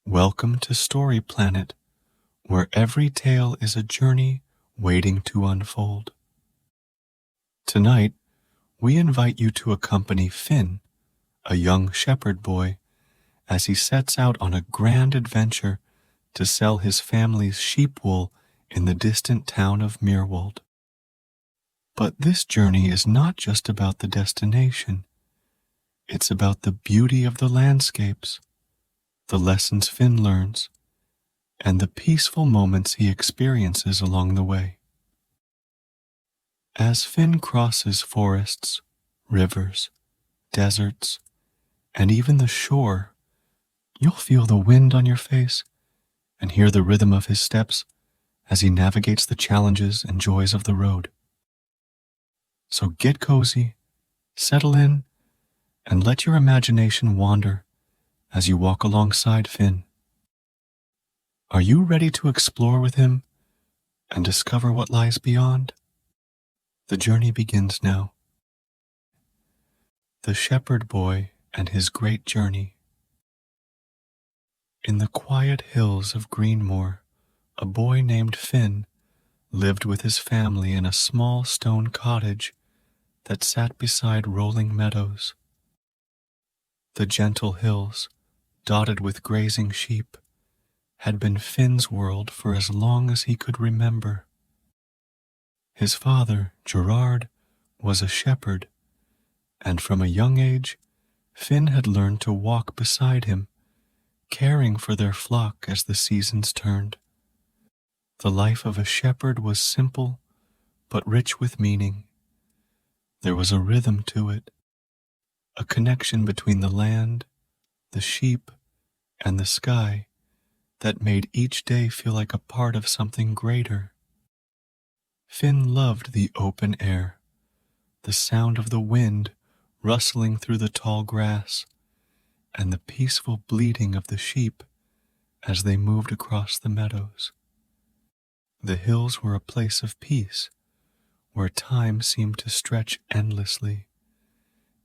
Welcome to Story Planet, where every tale is a journey waiting to unfold. Tonight, we invite you to accompany Finn, a young shepherd boy, as he sets out on a grand adventure to sell his family's sheep wool in the distant town of Myrwald. But this journey is not just about the destination. It's about the beauty of the landscapes, the lessons Finn learns, and the peaceful moments he experiences along the way. As Finn crosses forests, rivers, deserts, and even the shore, you'll feel the wind on your face and hear the rhythm of his steps as he navigates the challenges and joys of the road. So get cozy, settle in, and let your imagination wander as you walk alongside Finn. Are you ready to explore with him and discover what lies beyond? The journey begins now. The Shepherd Boy and His Great Journey. In the quiet hills of Greenmoor, a boy named Finn lived with his family in a small stone cottage that sat beside rolling meadows. The gentle hills, dotted with grazing sheep, had been Finn's world for as long as he could remember. His father, Gerard, was a shepherd, and from a young age, Finn had learned to walk beside him, caring for their flock as the seasons turned. The life of a shepherd was simple, but rich with meaning. There was a rhythm to it, a connection between the land, the sheep, and the sky that made each day feel like a part of something greater. Finn loved the open air, the sound of the wind rustling through the tall grass, and the peaceful bleating of the sheep as they moved across the meadows. The hills were a place of peace, where time seemed to stretch endlessly,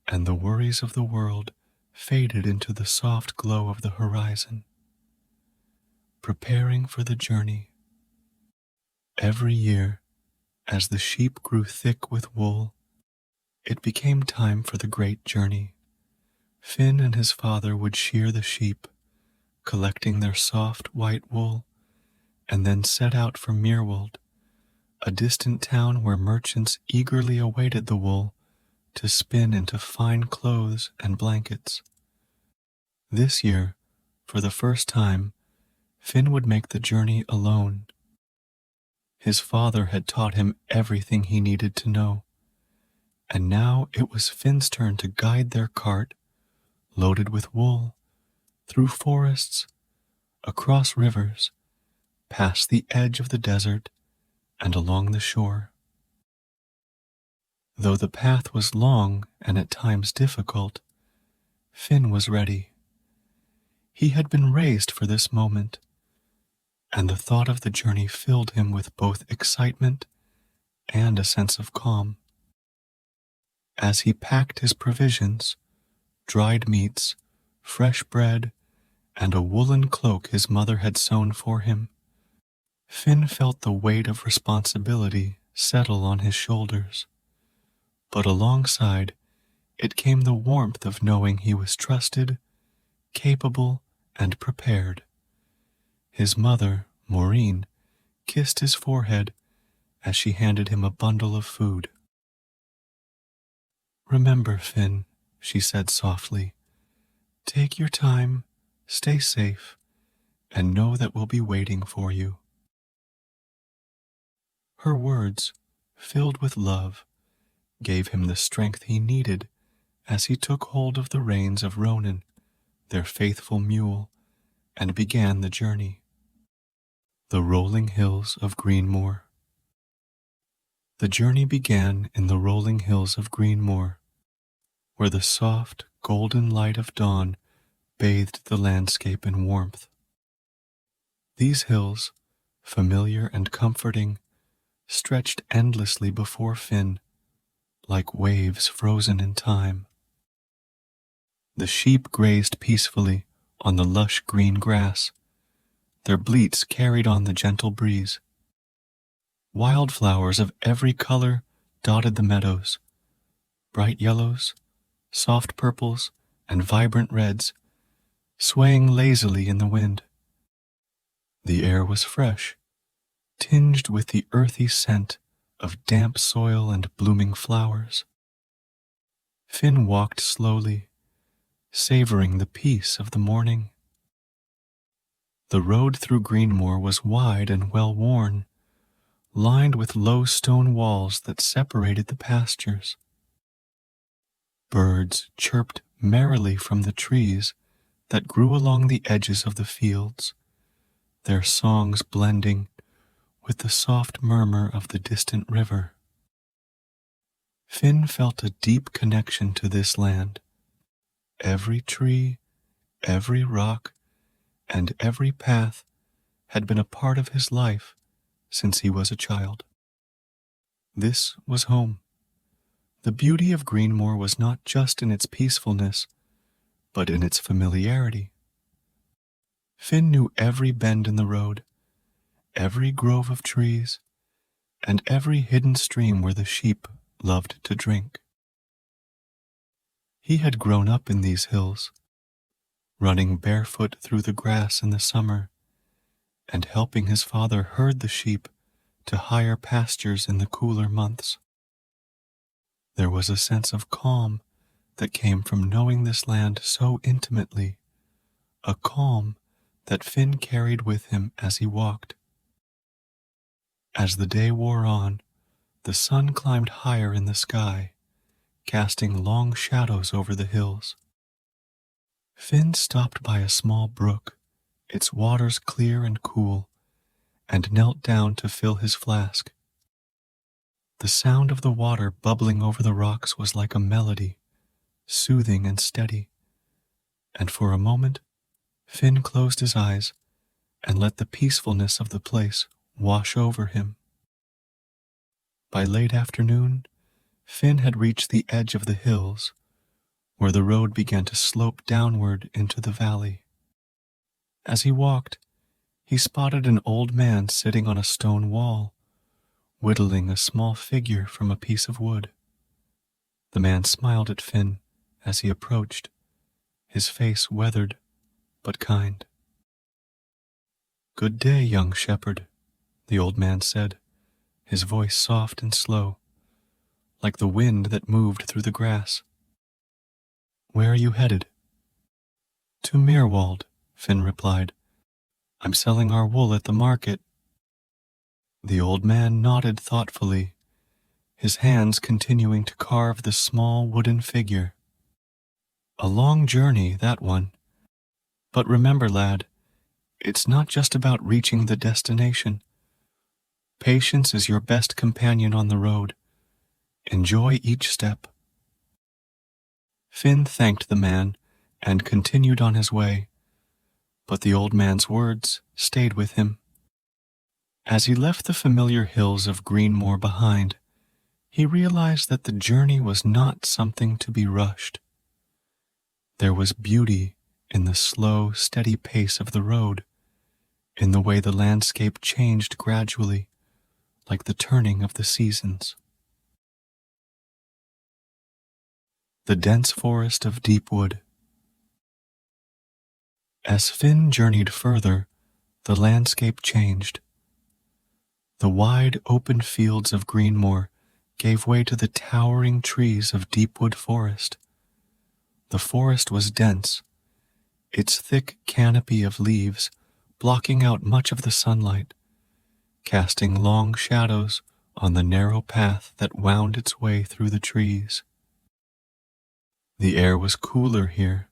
and the worries of the world faded into the soft glow of the horizon. Preparing for the journey. Every year, as the sheep grew thick with wool, it became time for the great journey. Finn and his father would shear the sheep, collecting their soft white wool, and then set out for Myrwald, a distant town where merchants eagerly awaited the wool to spin into fine clothes and blankets. This year, for the first time, Finn would make the journey alone. His father had taught him everything he needed to know, and now it was Finn's turn to guide their cart, loaded with wool, through forests, across rivers, past the edge of the desert, and along the shore. Though the path was long and at times difficult, Finn was ready. He had been raised for this moment, and the thought of the journey filled him with both excitement and a sense of calm. As he packed his provisions, dried meats, fresh bread, and a woolen cloak his mother had sewn for him, Finn felt the weight of responsibility settle on his shoulders. But alongside, it came the warmth of knowing he was trusted, capable, and prepared. His mother, Maureen, kissed his forehead as she handed him a bundle of food. "Remember, Finn," she said softly, "take your time, stay safe, and know that we'll be waiting for you." Her words, filled with love, gave him the strength he needed as he took hold of the reins of Ronan, their faithful mule, and began the journey. The rolling hills of Greenmoor. The journey began in the rolling hills of Greenmoor, where the soft, golden light of dawn bathed the landscape in warmth. These hills, familiar and comforting, stretched endlessly before Finn, like waves frozen in time. The sheep grazed peacefully on the lush green grass, their bleats carried on the gentle breeze. Wildflowers of every color dotted the meadows, bright yellows, soft purples, and vibrant reds, swaying lazily in the wind. The air was fresh, tinged with the earthy scent of damp soil and blooming flowers. Finn walked slowly, savoring the peace of the morning. The road through Greenmoor was wide and well-worn, lined with low stone walls that separated the pastures. Birds chirped merrily from the trees that grew along the edges of the fields, their songs blending with the soft murmur of the distant river. Finn felt a deep connection to this land. Every tree, every rock, and every path had been a part of his life since he was a child. This was home. The beauty of Greenmoor was not just in its peacefulness, but in its familiarity. Finn knew every bend in the road, every grove of trees, and every hidden stream where the sheep loved to drink. He had grown up in these hills, running barefoot through the grass in the summer, and helping his father herd the sheep to higher pastures in the cooler months. There was a sense of calm that came from knowing this land so intimately, a calm that Finn carried with him as he walked. As the day wore on, the sun climbed higher in the sky, casting long shadows over the hills. Finn stopped by a small brook, its waters clear and cool, and knelt down to fill his flask. The sound of the water bubbling over the rocks was like a melody, soothing and steady, and for a moment Finn closed his eyes and let the peacefulness of the place wash over him. By late afternoon, Finn had reached the edge of the hills, where the road began to slope downward into the valley. As he walked, he spotted an old man sitting on a stone wall, whittling a small figure from a piece of wood. The man smiled at Finn as he approached, his face weathered but kind. "Good day, young shepherd," the old man said, his voice soft and slow, like the wind that moved through the grass. "Where are you headed?" "To Myrwald," Finn replied. "I'm selling our wool at the market." The old man nodded thoughtfully, his hands continuing to carve the small wooden figure. "A long journey, that one. But remember, lad, it's not just about reaching the destination. Patience is your best companion on the road. Enjoy each step." Finn thanked the man and continued on his way, but the old man's words stayed with him. As he left the familiar hills of Greenmoor behind, he realized that the journey was not something to be rushed. There was beauty in the slow, steady pace of the road, in the way the landscape changed gradually, like the turning of the seasons. The dense forest of Deepwood. As Finn journeyed further, the landscape changed. The wide, open fields of Greenmoor gave way to the towering trees of Deepwood Forest. The forest was dense, its thick canopy of leaves blocking out much of the sunlight, casting long shadows on the narrow path that wound its way through the trees. The air was cooler here,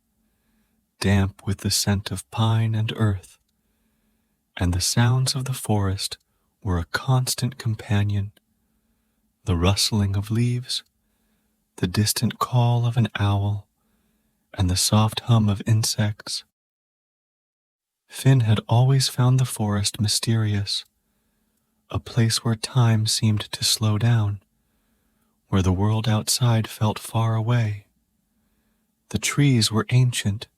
damp with the scent of pine and earth, and the sounds of the forest were a constant companion. The rustling of leaves, the distant call of an owl, and the soft hum of insects. Finn had always found the forest mysterious, a place where time seemed to slow down, where the world outside felt far away. The trees were ancient,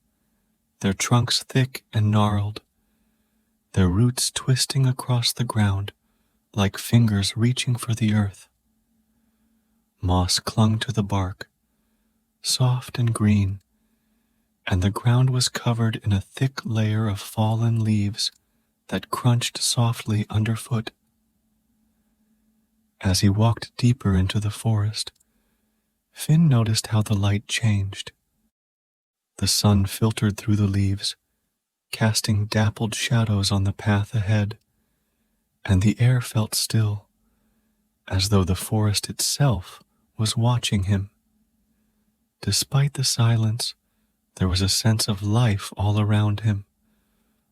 their trunks thick and gnarled, their roots twisting across the ground like fingers reaching for the earth. Moss clung to the bark, soft and green, and the ground was covered in a thick layer of fallen leaves that crunched softly underfoot. As he walked deeper into the forest, Finn noticed how the light changed. The sun filtered through the leaves, casting dappled shadows on the path ahead, and the air felt still, as though the forest itself was watching him. Despite the silence, there was a sense of life all around him.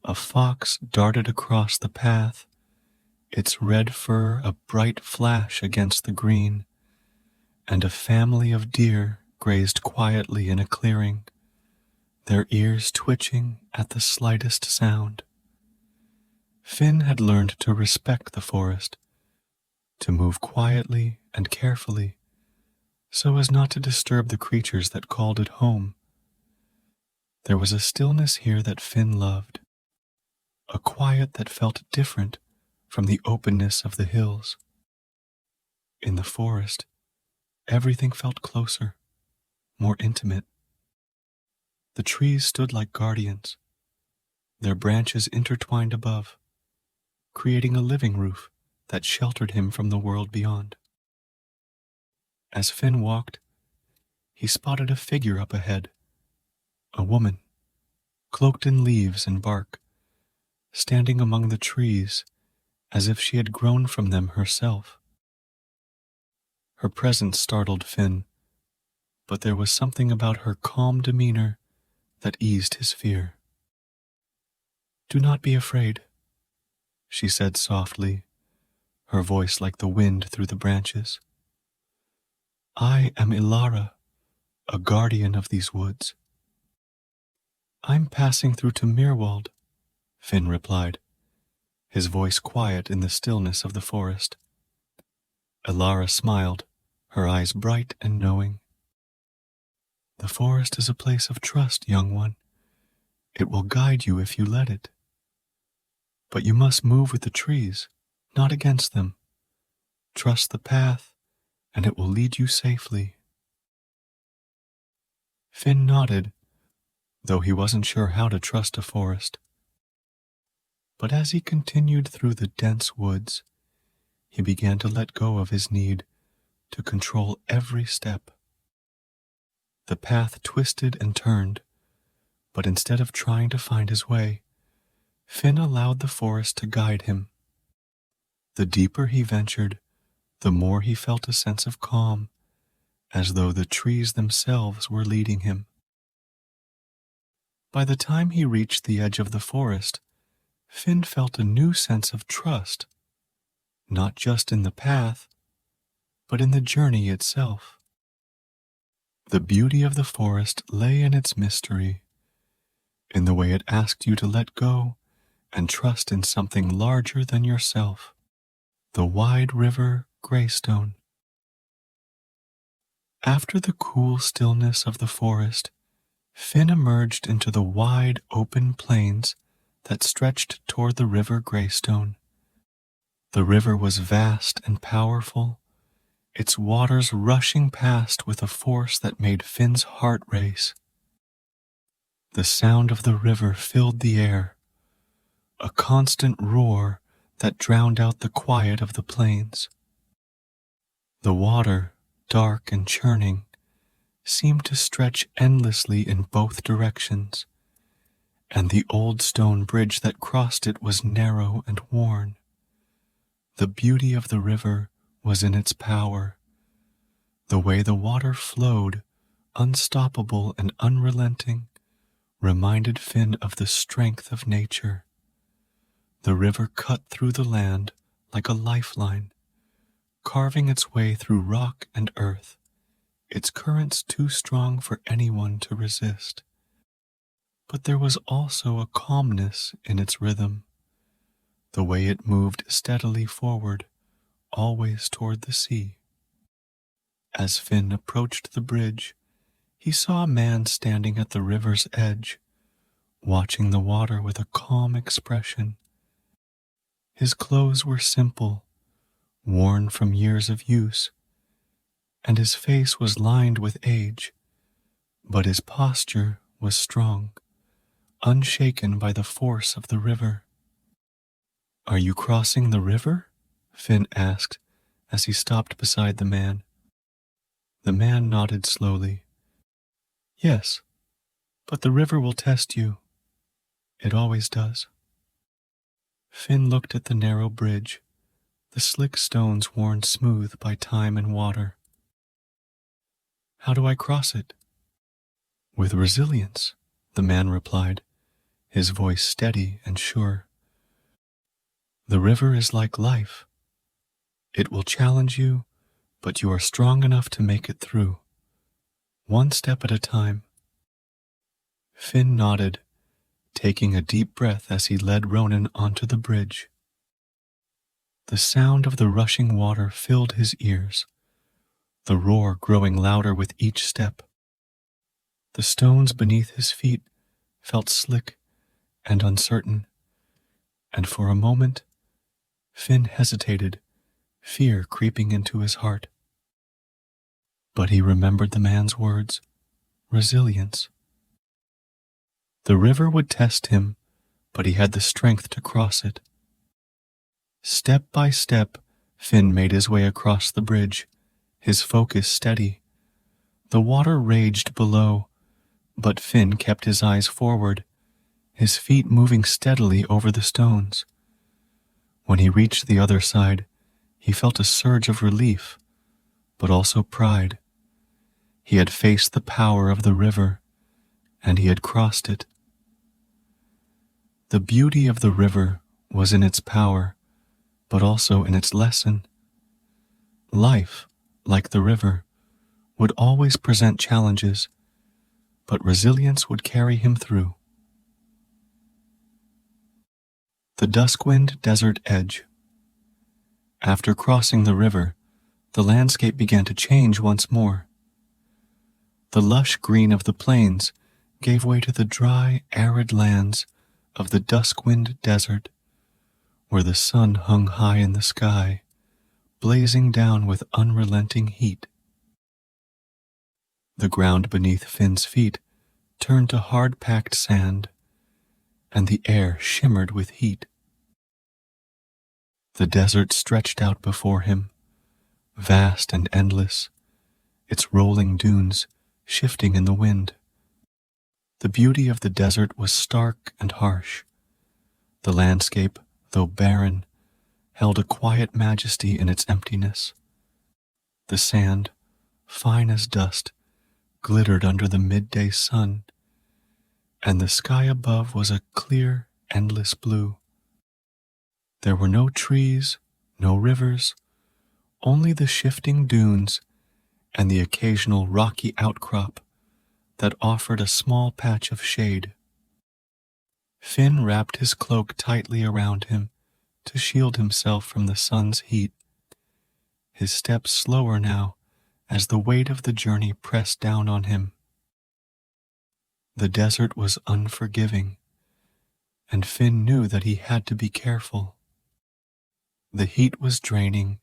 A fox darted across the path, its red fur a bright flash against the green, and a family of deer grazed quietly in a clearing, their ears twitching at the slightest sound. Finn had learned to respect the forest, to move quietly and carefully, so as not to disturb the creatures that called it home. There was a stillness here that Finn loved, a quiet that felt different from the openness of the hills. In the forest, everything felt closer, more intimate. The trees stood like guardians, their branches intertwined above, creating a living roof that sheltered him from the world beyond. As Finn walked, he spotted a figure up ahead, a woman, cloaked in leaves and bark, standing among the trees as if she had grown from them herself. Her presence startled Finn, but there was something about her calm demeanor that eased his fear. "Do not be afraid," she said softly, her voice like the wind through the branches. "I am Elara, a guardian of these woods." "I'm passing through to Myrwald," Finn replied, his voice quiet in the stillness of the forest. Elara smiled, her eyes bright and knowing. "The forest is a place of trust, young one. It will guide you if you let it. But you must move with the trees, not against them. Trust the path, and it will lead you safely." Finn nodded, though he wasn't sure how to trust a forest. But as he continued through the dense woods, he began to let go of his need to control every step. The path twisted and turned, but instead of trying to find his way, Finn allowed the forest to guide him. The deeper he ventured, the more he felt a sense of calm, as though the trees themselves were leading him. By the time he reached the edge of the forest, Finn felt a new sense of trust, not just in the path, but in the journey itself. The beauty of the forest lay in its mystery, in the way it asked you to let go and trust in something larger than yourself, the wide River Graystone. After the cool stillness of the forest, Finn emerged into the wide open plains that stretched toward the River Graystone. The river was vast and powerful, its waters rushing past with a force that made Finn's heart race. The sound of the river filled the air, a constant roar that drowned out the quiet of the plains. The water, dark and churning, seemed to stretch endlessly in both directions, and the old stone bridge that crossed it was narrow and worn. The beauty of the river was in its power. The way the water flowed, unstoppable and unrelenting, reminded Finn of the strength of nature. The river cut through the land like a lifeline, carving its way through rock and earth, its currents too strong for anyone to resist. But there was also a calmness in its rhythm, the way it moved steadily forward, always toward the sea. As Finn approached the bridge, he saw a man standing at the river's edge, watching the water with a calm expression. His clothes were simple, worn from years of use, and his face was lined with age, but his posture was strong, unshaken by the force of the river. "Are you crossing the river?" Finn asked as he stopped beside the man. The man nodded slowly. "Yes, but the river will test you. It always does." Finn looked at the narrow bridge, the slick stones worn smooth by time and water. "How do I cross it?" "With resilience," the man replied, his voice steady and sure. "The river is like life. It will challenge you, but you are strong enough to make it through. One step at a time." Finn nodded, taking a deep breath as he led Ronan onto the bridge. The sound of the rushing water filled his ears, the roar growing louder with each step. The stones beneath his feet felt slick and uncertain, and for a moment Finn hesitated, fear creeping into his heart. But he remembered the man's words, resilience. The river would test him, but he had the strength to cross it. Step by step, Finn made his way across the bridge, his focus steady. The water raged below, but Finn kept his eyes forward, his feet moving steadily over the stones. When he reached the other side, he felt a surge of relief, but also pride. He had faced the power of the river, and he had crossed it. The beauty of the river was in its power, but also in its lesson. Life, like the river, would always present challenges, but resilience would carry him through. The Duskwind Desert Edge. After crossing the river, the landscape began to change once more. The lush green of the plains gave way to the dry, arid lands of the Duskwind Desert, where the sun hung high in the sky, blazing down with unrelenting heat. The ground beneath Finn's feet turned to hard-packed sand, and the air shimmered with heat. The desert stretched out before him, vast and endless, its rolling dunes shifting in the wind. The beauty of the desert was stark and harsh. The landscape, though barren, held a quiet majesty in its emptiness. The sand, fine as dust, glittered under the midday sun, and the sky above was a clear, endless blue. There were no trees, no rivers, only the shifting dunes and the occasional rocky outcrop that offered a small patch of shade. Finn wrapped his cloak tightly around him to shield himself from the sun's heat, his steps slower now as the weight of the journey pressed down on him. The desert was unforgiving, and Finn knew that he had to be careful. The heat was draining,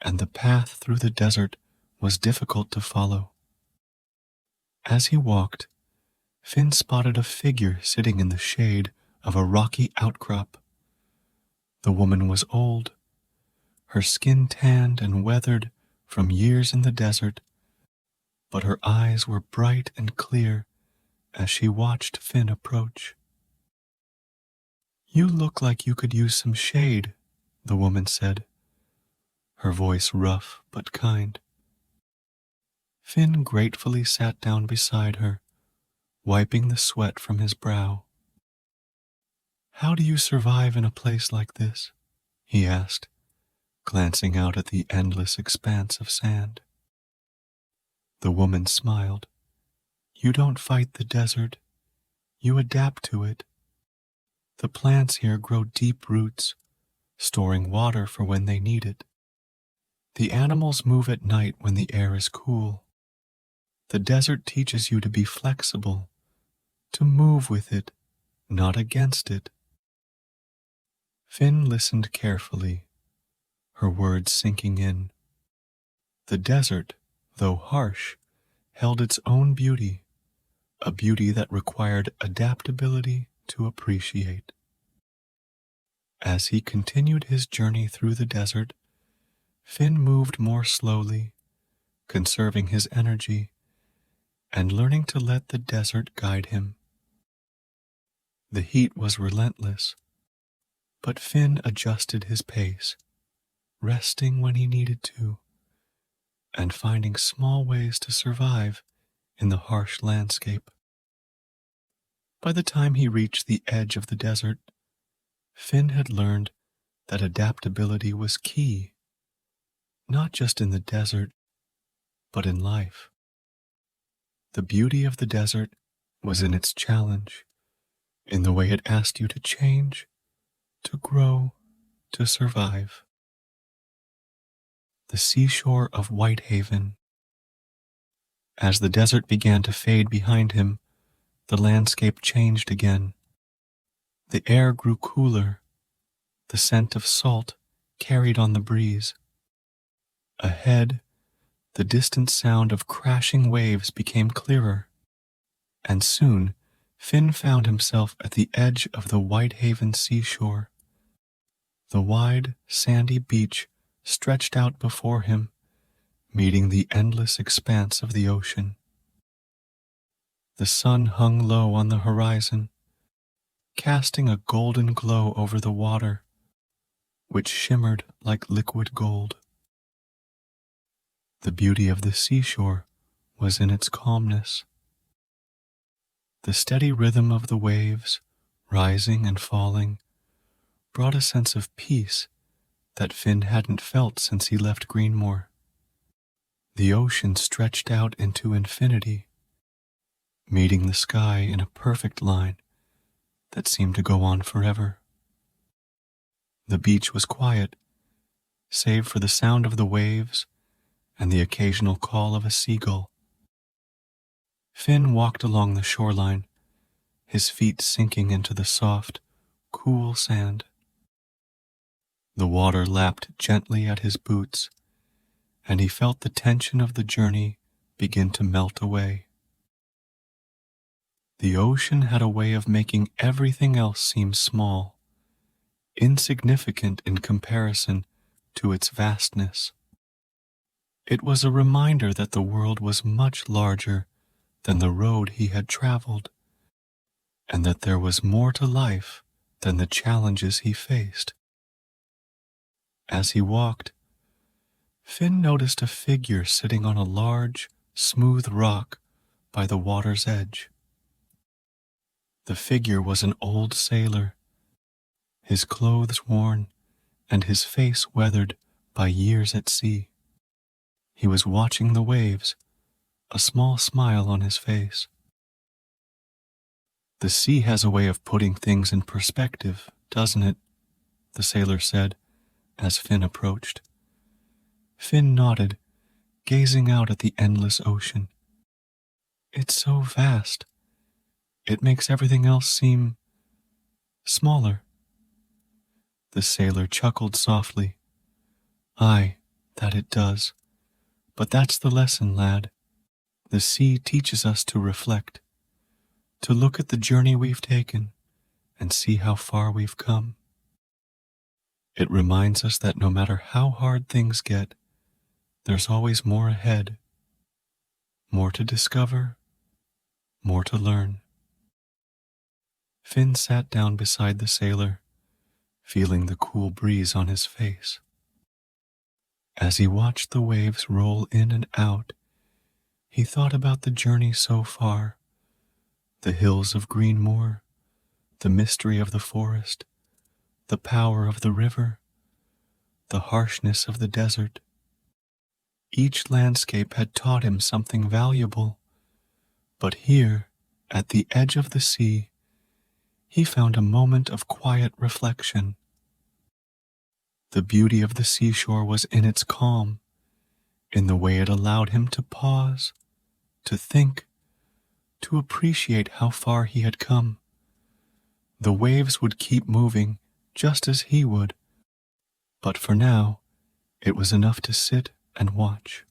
and the path through the desert was difficult to follow. As he walked, Finn spotted a figure sitting in the shade of a rocky outcrop. The woman was old, her skin tanned and weathered from years in the desert, but her eyes were bright and clear as she watched Finn approach. "You look like you could use some shade," the woman said, her voice rough but kind. Finn gratefully sat down beside her, wiping the sweat from his brow. "How do you survive in a place like this?" he asked, glancing out at the endless expanse of sand. The woman smiled. "You don't fight the desert, you adapt to it. The plants here grow deep roots, storing water for when they need it. The animals move at night when the air is cool. The desert teaches you to be flexible, to move with it, not against it. Finn listened carefully, her words sinking in. The desert, though harsh, held its own beauty, a beauty that required adaptability to appreciate. As he continued his journey through the desert, Finn moved more slowly, conserving his energy and learning to let the desert guide him. The heat was relentless, but Finn adjusted his pace, resting when he needed to, and finding small ways to survive in the harsh landscape. By the time he reached the edge of the desert, Finn had learned that adaptability was key, not just in the desert, but in life. The beauty of the desert was in its challenge, in the way it asked you to change, to grow, to survive. The seashore of Whitehaven. As the desert began to fade behind him, the landscape changed again. The air grew cooler, the scent of salt carried on the breeze. Ahead, the distant sound of crashing waves became clearer, and soon Finn found himself at the edge of the Whitehaven Seashore. The wide, sandy beach stretched out before him, meeting the endless expanse of the ocean. The sun hung low on the horizon, casting a golden glow over the water, which shimmered like liquid gold. The beauty of the seashore was in its calmness. The steady rhythm of the waves, rising and falling, brought a sense of peace that Finn hadn't felt since he left Greenmoor. The ocean stretched out into infinity, meeting the sky in a perfect line that seemed to go on forever. The beach was quiet, save for the sound of the waves and the occasional call of a seagull. Finn walked along the shoreline, his feet sinking into the soft, cool sand. The water lapped gently at his boots, and he felt the tension of the journey begin to melt away. The ocean had a way of making everything else seem small, insignificant in comparison to its vastness. It was a reminder that the world was much larger than the road he had traveled, and that there was more to life than the challenges he faced. As he walked, Finn noticed a figure sitting on a large, smooth rock by the water's edge. The figure was an old sailor, his clothes worn and his face weathered by years at sea. He was watching the waves, a small smile on his face. "The sea has a way of putting things in perspective, doesn't it?" the sailor said as Finn approached. Finn nodded, gazing out at the endless ocean. "It's so vast. It makes everything else seem smaller." The sailor chuckled softly. "Aye, that it does. But that's the lesson, lad. The sea teaches us to reflect, to look at the journey we've taken and see how far we've come. It reminds us that no matter how hard things get, there's always more ahead, more to discover, more to learn." Finn sat down beside the sailor, feeling the cool breeze on his face. As he watched the waves roll in and out, he thought about the journey so far, the hills of Greenmoor, the mystery of the forest, the power of the river, the harshness of the desert. Each landscape had taught him something valuable, but here, at the edge of the sea, he found a moment of quiet reflection. The beauty of the seashore was in its calm, in the way it allowed him to pause, to think, to appreciate how far he had come. The waves would keep moving just as he would, but for now, it was enough to sit and watch.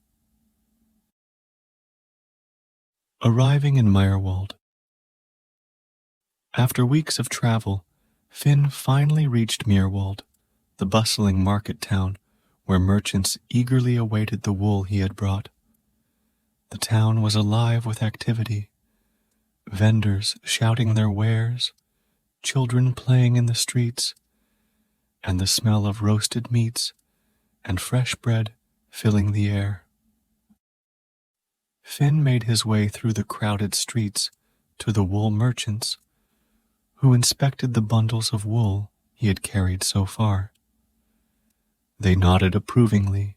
Arriving in Myrwald. After weeks of travel, Finn finally reached Myrwald, the bustling market town where merchants eagerly awaited the wool he had brought. The town was alive with activity, vendors shouting their wares, children playing in the streets, and the smell of roasted meats and fresh bread filling the air. Finn made his way through the crowded streets to the wool merchants, who inspected the bundles of wool he had carried so far. They nodded approvingly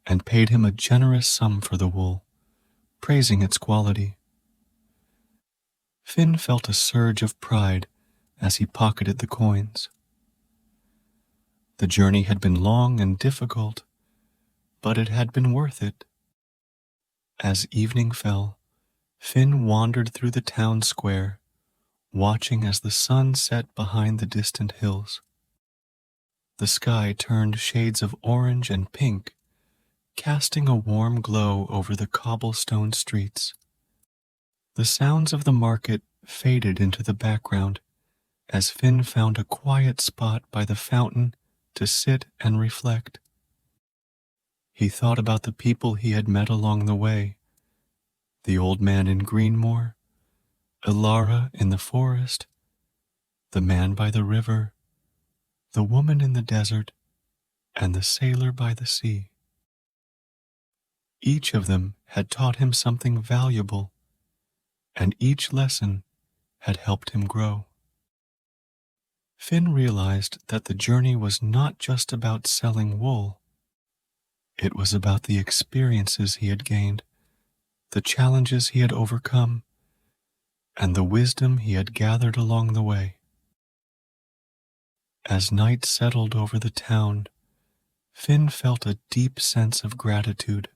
and paid him a generous sum for the wool, praising its quality. Finn felt a surge of pride as he pocketed the coins. The journey had been long and difficult, but it had been worth it. As evening fell, Finn wandered through the town square, watching as the sun set behind the distant hills. The sky turned shades of orange and pink, casting a warm glow over the cobblestone streets. The sounds of the market faded into the background as Finn found a quiet spot by the fountain to sit and reflect. He thought about the people he had met along the way, the old man in Greenmoor, Elara in the forest, the man by the river, the woman in the desert, and the sailor by the sea. Each of them had taught him something valuable, and each lesson had helped him grow. Finn realized that the journey was not just about selling wool. It was about the experiences he had gained, the challenges he had overcome, and the wisdom he had gathered along the way. As night settled over the town, Finn felt a deep sense of gratitude.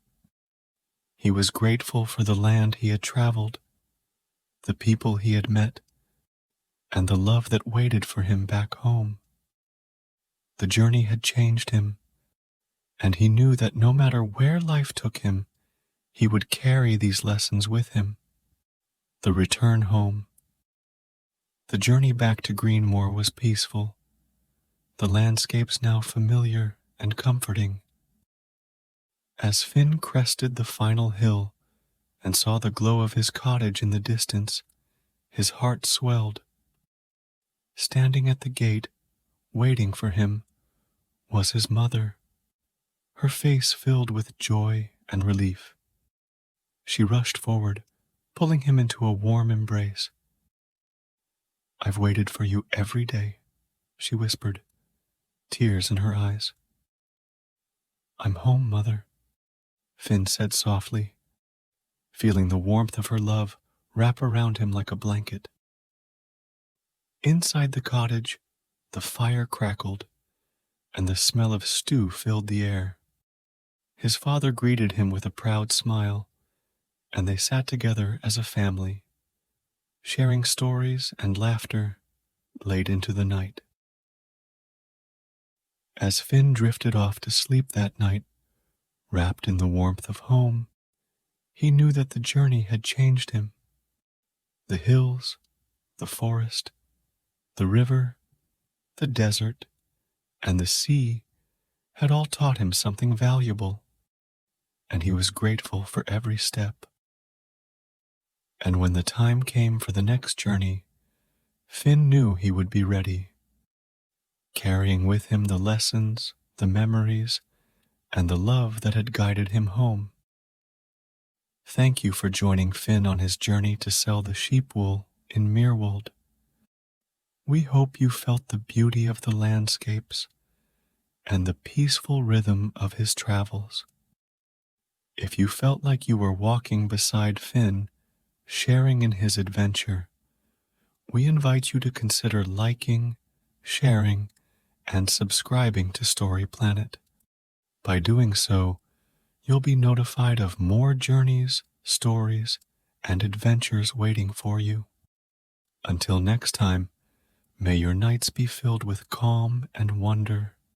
He was grateful for the land he had traveled, the people he had met, and the love that waited for him back home. The journey had changed him, and he knew that no matter where life took him, he would carry these lessons with him. The return home. The journey back to Greenmoor was peaceful, the landscapes now familiar and comforting. As Finn crested the final hill and saw the glow of his cottage in the distance, his heart swelled. Standing at the gate, waiting for him, was his mother, her face filled with joy and relief. She rushed forward, pulling him into a warm embrace. "I've waited for you every day," she whispered, tears in her eyes. "I'm home, Mother," Finn said softly, feeling the warmth of her love wrap around him like a blanket. Inside the cottage, the fire crackled, and the smell of stew filled the air. His father greeted him with a proud smile, and they sat together as a family, sharing stories and laughter late into the night. As Finn drifted off to sleep that night, wrapped in the warmth of home, he knew that the journey had changed him. The hills, the forest, the river, the desert, and the sea had all taught him something valuable, and he was grateful for every step. And when the time came for the next journey, Finn knew he would be ready, carrying with him the lessons, the memories, and the love that had guided him home. Thank you for joining Finn on his journey to sell the sheep wool in Myrwald. We hope you felt the beauty of the landscapes and the peaceful rhythm of his travels. If you felt like you were walking beside Finn, sharing in his adventure, we invite you to consider liking, sharing, and subscribing to Story Planet. By doing so, you'll be notified of more journeys, stories, and adventures waiting for you. Until next time, May your nights be filled with calm and wonder.